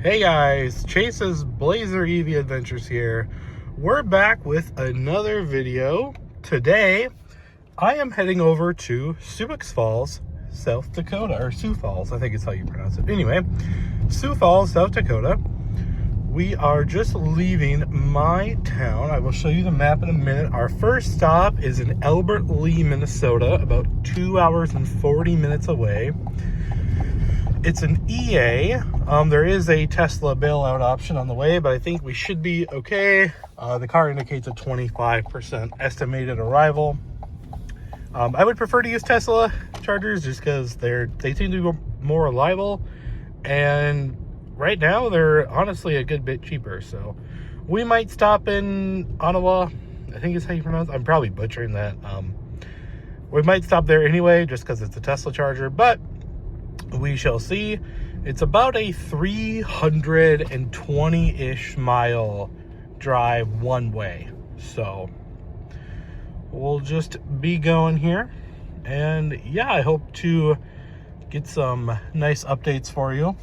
Hey guys, Chase's Blazer EV Adventures here. We're back with another video. Today, I am heading over to Sioux Falls, South Dakota, or Sioux Falls, I think is how you pronounce it. Anyway, Sioux Falls, South Dakota. We are just leaving my town. I will show you the map in a minute. Our first stop is in Albert Lea, Minnesota, about 2 hours and 40 minutes away. It's an EA. There is a Tesla bailout option on the way, but I think we should be okay. The car indicates a 25% estimated arrival. I would prefer to use Tesla chargers just because they seem to be more reliable, and right now they're honestly a good bit cheaper. So we might stop in Ottawa, I think is how you pronounce it. I'm probably butchering that. We might stop there anyway just because it's a Tesla charger, but we shall see. It's about a 320-ish mile drive one way. So we'll just be going here. And yeah, I hope to get some nice updates for you.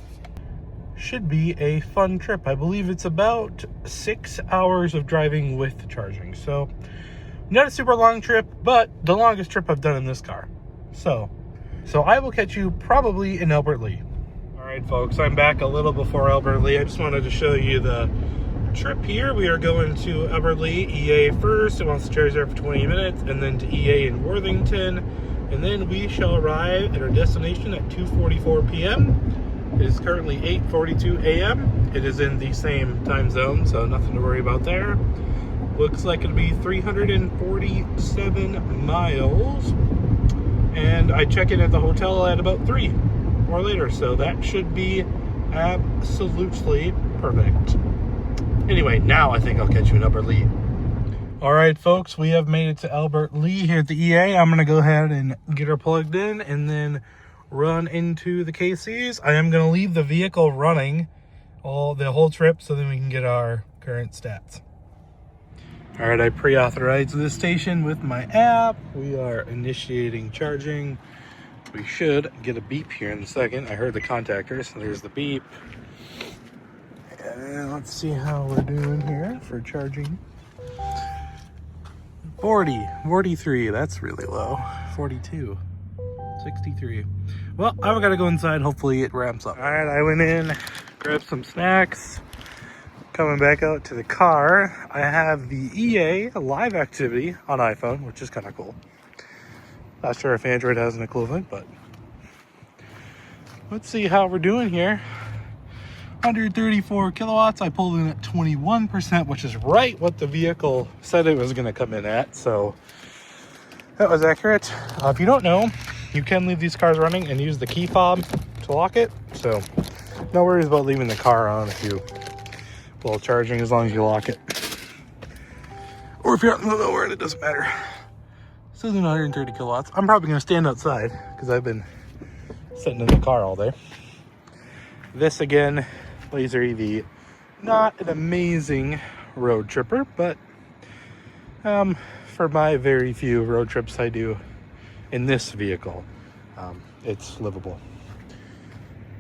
Should be a fun trip. I believe it's about 6 hours of driving with charging. So not a super long trip, but the longest trip I've done in this car. So I will catch you probably in Albert Lea. All right, folks, I'm back a little before Albert Lea. I just wanted to show you the trip here. We are going to Albert Lea, EA first. It wants to charge there for 20 minutes, and then to EA in Worthington. And then we shall arrive at our destination at 2:44 p.m. It is currently 8:42 a.m. It is in the same time zone, so nothing to worry about there. Looks like it'll be 347 miles. And I check in at the hotel at about 3 or later, so that should be absolutely perfect. Anyway, now I think I'll catch you in Albert Lea. All right, folks, we have made it to Albert Lea here at the EA. I'm going to go ahead and get her plugged in and then run into the KCs. I am going to leave the vehicle running the whole trip so then we can get our current stats. All right, I pre-authorized this station with my app. We are initiating charging. We should get a beep here in a second. I heard the contactor, so there's the beep. And let's see how we're doing here for charging. 40, 43, that's really low. 42, 63. Well, I've got to go inside. Hopefully it ramps up. All right, I went in, grabbed some snacks. Coming back out to the car, I have the EA live activity on iPhone, which is kind of cool. Not sure if Android has an equivalent, but let's see how we're doing here. 134 kilowatts. I pulled in at 21%, which is right what the vehicle said it was going to come in at. So that was accurate. If you don't know, you can leave these cars running and use the key fob to lock it. So no worries about leaving the car on if you while charging, as long as you lock it. Or if you're out in the middle of nowhere and it doesn't matter. This is 130 kilowatts. I'm probably going to stand outside because I've been sitting in the car all day. This again, Blazer EV. Not an amazing road tripper, but for my very few road trips I do in this vehicle, it's livable.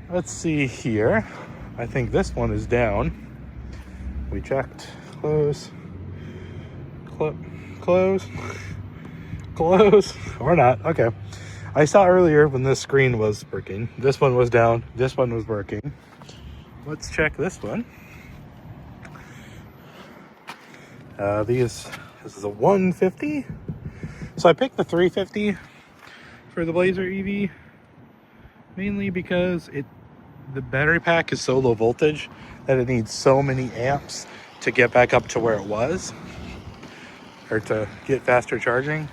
Let's see here. I think this one is down. We checked. Close. Close. Or not. Okay. I saw earlier when this screen was working. This one was down. This one was working. Let's check this one. This is a 150. So I picked the 350 for the Blazer EV mainly because the battery pack is so low voltage that it needs so many amps to get back up to where it was, or to get faster charging.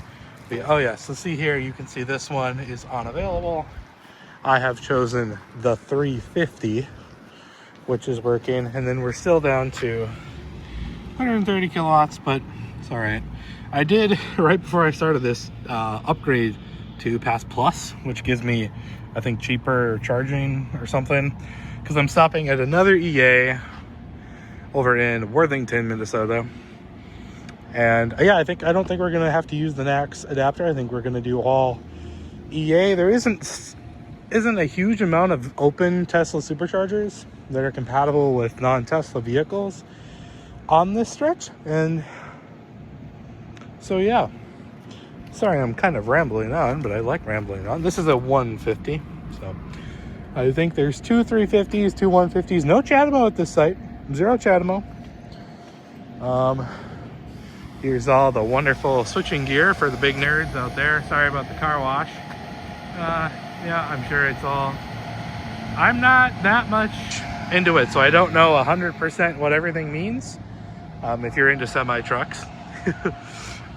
Oh yes, let's see here. You can see this one is unavailable. I have chosen the 350, which is working, and then we're still down to 130 kilowatts, but it's all right. I did, right before I started this, upgrade to Pass Plus, which gives me, I think, cheaper charging or something, because I'm stopping at another EA over in Worthington, Minnesota. And yeah, I don't think we're gonna have to use the NACS adapter. I think we're gonna do all EA. There isn't a huge amount of open Tesla superchargers. that are compatible with non-Tesla vehicles on this stretch. And so yeah, sorry I'm kind of rambling on, but I like rambling on. This is a 150, so I think there's two 350s, two 150s. No CHAdeMO at this site. Zero CHAdeMO. Here's all the wonderful switching gear for the big nerds out there. Sorry about the car wash. Yeah, I'm sure it's all... I'm not that much into it, so I don't know 100% what everything means. If you're into semi-trucks. But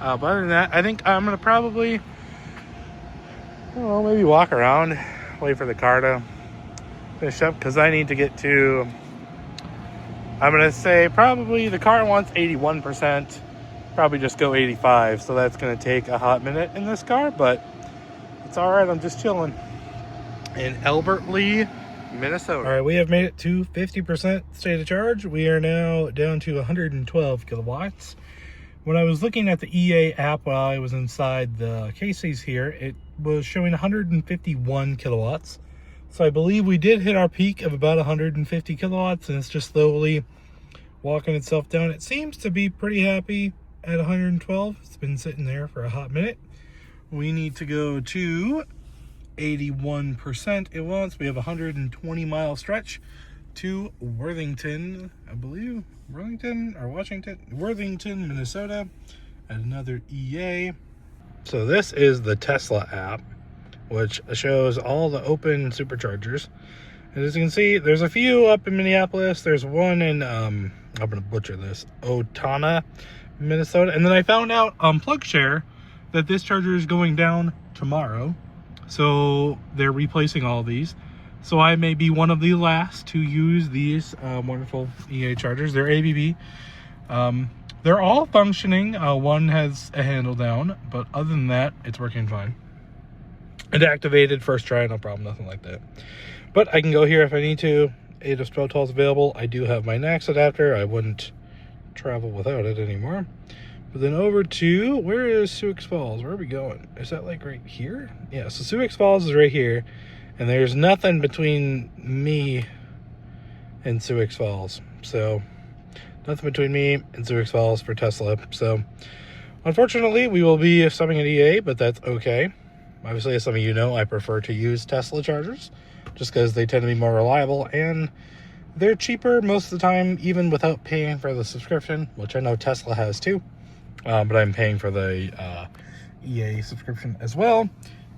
other than that, I think I'm going to probably, I don't know, maybe walk around, wait for the car to finish up, because I need to get to, I'm going to say probably the car wants 81%, probably just go 85, so that's going to take a hot minute in this car, but it's all right. I'm just chilling in Albert Lea, Minnesota. All right, we have made it to 50% state of charge. We are now down to 112 kilowatts. When I was looking at the EA app while I was inside the cases here, it was showing 151 kilowatts. So I believe we did hit our peak of about 150 kilowatts, and it's just slowly walking itself down. It seems to be pretty happy at 112. It's been sitting there for a hot minute. We need to go to 81% it wants. We have a 120 mile stretch to Worthington, I believe. Worthington or Washington? Worthington, Minnesota, at another EA. So this is the Tesla app, which shows all the open superchargers. And as you can see, there's a few up in Minneapolis. There's one in, I'm going to butcher this, Otana, Minnesota. And then I found out on PlugShare that this charger is going down tomorrow. So they're replacing all these. So I may be one of the last to use these wonderful EA chargers. They're ABB. They're all functioning. One has a handle down, but other than that, it's working fine. It activated first try, no problem, nothing like that. But I can go here if I need to. 8 of 12 is available. I do have my NAX adapter. I wouldn't travel without it anymore. But then over to, where is Sioux Falls? Where are we going? Is that like right here? Yeah, so Sioux Falls is right here. And there's nothing between me and Sioux Falls. So, nothing between me and Sioux Falls for Tesla. So, unfortunately, we will be stopping at EA, but that's okay. Obviously, as some of you know, I prefer to use Tesla chargers just because they tend to be more reliable and they're cheaper most of the time, even without paying for the subscription, which I know Tesla has too. But I'm paying for the EA subscription as well.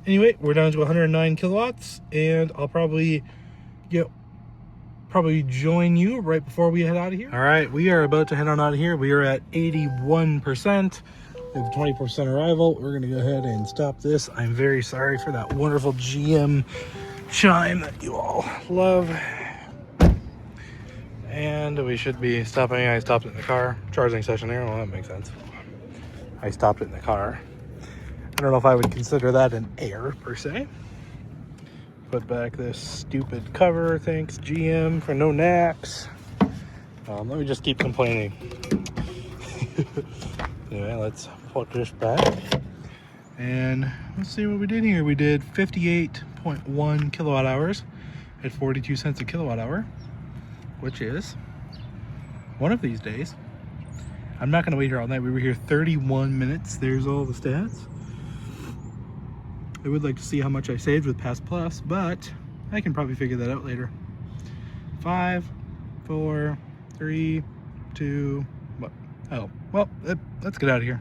Anyway, we're down to 109 kilowatts, and I'll probably join you right before we head out of here. All right, we are about to head on out of here. We are at 81%. We have 20% arrival. We're going to go ahead and stop this. I'm very sorry for that wonderful GM chime that you all love. And we should be stopping. I stopped it in the car. Charging session there. Well, that makes sense. I stopped it in the car. I don't know if I would consider that an error, per se. Put back this stupid cover. Thanks, GM, for no NAX. Let me just keep complaining. Anyway, let's put this back. And let's see what we did here. We did 58.1 kilowatt hours at 42 cents a kilowatt hour, which is one of these days. I'm not going to wait here all night. We were here 31 minutes. There's all the stats. I would like to see how much I saved with Pass Plus, but I can probably figure that out later. 5, 4, 3, 2, what? Oh, well, let's get out of here.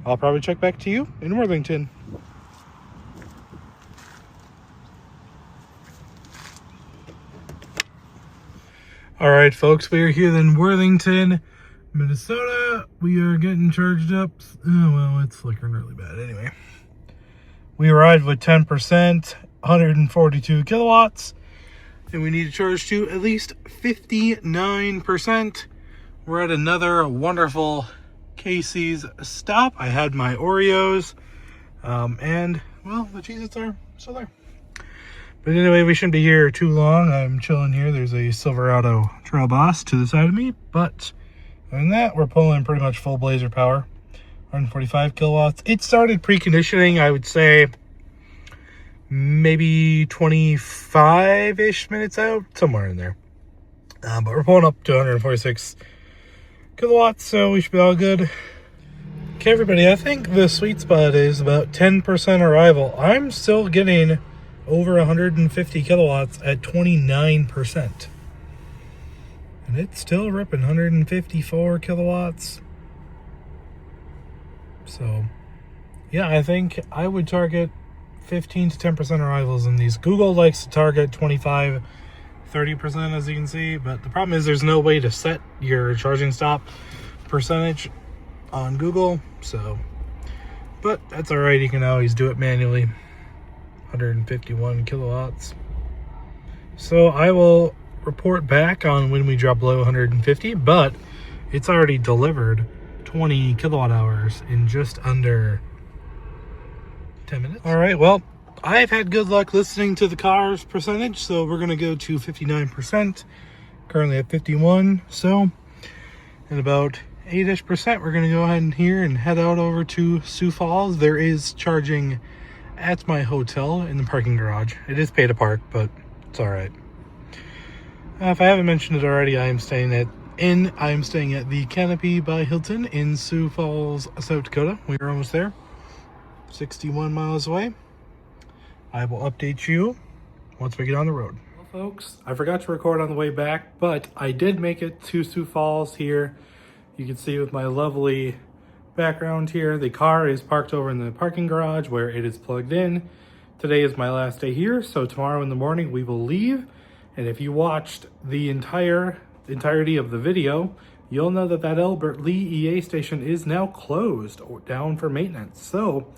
I'll probably check back to you in Worthington. All right, folks, we are here in Worthington, Minnesota. We are getting charged up. Oh, well, it's flickering really bad. Anyway. We arrived with 10%, 142 kilowatts, and we need to charge to at least 59%. We're at another wonderful Casey's stop. I had my Oreos, and, well, the Cheez-Its are still there. But anyway, we shouldn't be here too long. I'm chilling here. There's a Silverado Trail Boss to the side of me, but other than that, we're pulling pretty much full Blazer power. 145 kilowatts. It started preconditioning, I would say, maybe 25-ish minutes out, somewhere in there. But we're pulling up to 146 kilowatts, so we should be all good. Okay, everybody, I think the sweet spot is about 10% arrival. I'm still getting over 150 kilowatts at 29%. And it's still ripping 154 kilowatts. So, yeah, I think I would target 15 to 10% arrivals in these. Google likes to target 25, 30%, as you can see. But the problem is there's no way to set your charging stop percentage on Google. So, but that's all right. You can always do it manually. 151 kilowatts. So I will report back on when we drop below 150, but it's already delivered 20 kilowatt hours in just under 10 minutes. All right, well, I've had good luck listening to the car's percentage, so we're gonna go to 59%, currently at 51. So in about 8-ish%, we're gonna go ahead and here and head out over to Sioux Falls. There is charging at my hotel in the parking garage. It is pay to park, but it's all right. If I haven't mentioned it already, I am staying at the Canopy by Hilton in Sioux Falls, South Dakota. We are almost there, 61 miles away. I will update you once we get on the road. Well, folks, I forgot to record on the way back, but I did make it to Sioux Falls here. You can see with my lovely background here, the car is parked over in the parking garage where it is plugged in. Today is my last day here, so tomorrow in the morning we will leave. And if you watched the entirety of the video, you'll know that Albert Lea EA station is now closed or down for maintenance. So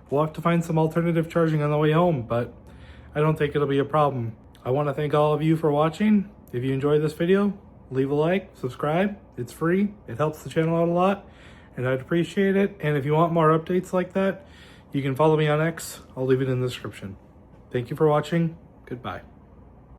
we'll have to find some alternative charging on the way home, but I don't think it'll be a problem. I want to thank all of you for watching. If you enjoyed this video, leave a like, subscribe. It's free. It helps the channel out a lot, and I'd appreciate it. And if you want more updates like that, you can follow me on X. I'll leave it in the description. Thank you for watching. Goodbye.